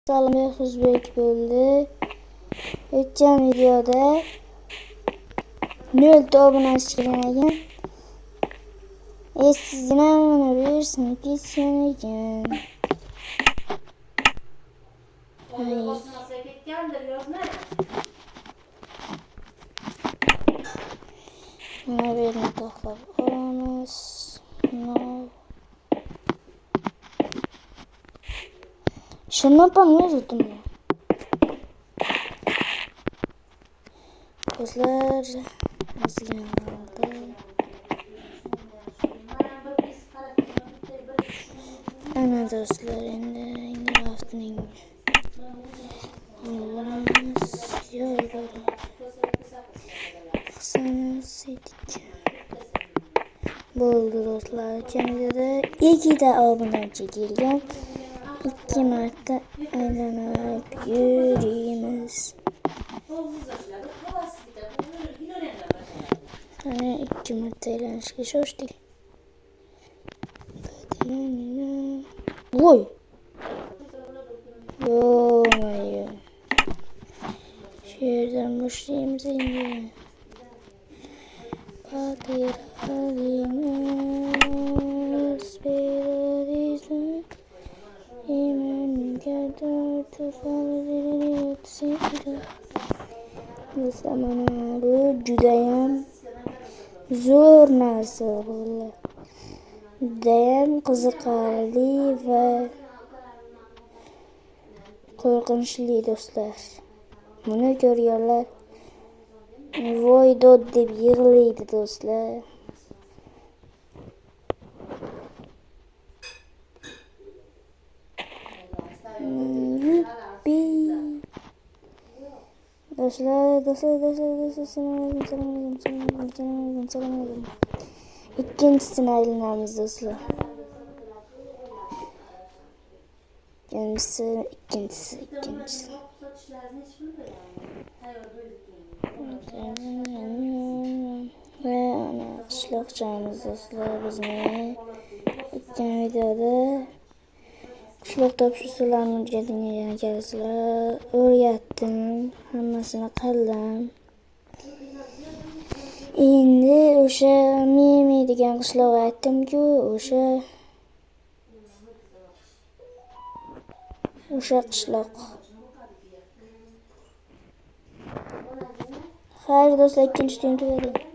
Salam, O'zbek bo'ldi. O'tgan videoda 0 ta obunachi kelgan ekan. Sizgina mana bu yersin ketgan ekan. Mana bu yerni to'xtab olamiz. Şunu yapamıyordum. Dostlar nasıl yanıldı? Ana dostlar indi haftanın yollarımız yolları sana sedik buldu dostlar. Kendine de 2 de aboneçi gelgen. 2 Mart'ta aylanıp yürüyümüz. Hani 2 Mart'ta aylanış geç hoş değil. Oy. Yo. Şehirden başlayayım seni. Kadir Halim'es Belediyesi. Mana bu judayam zo'r narsa bo'ldi. Judayam qiziqarli va qo'rqinchli do'stlar. Buni ko'rganlar voy dod deb yig'laydi do'stlar. Dostlar, selam. İkincisini aylanamiz dostlar. İkincisi. Ve ana qishloqchamiz dostlar bizni o'tgan videoda qishloqda usullarni o'rgatgan ekansizlar. O'rgatdim, hammasini qildim. Endi o'sha Mimi degan qishloqqa aytdim-ku, o'sha qishloq. Xayr do'stlar, ikkinchi tuyni tugadim.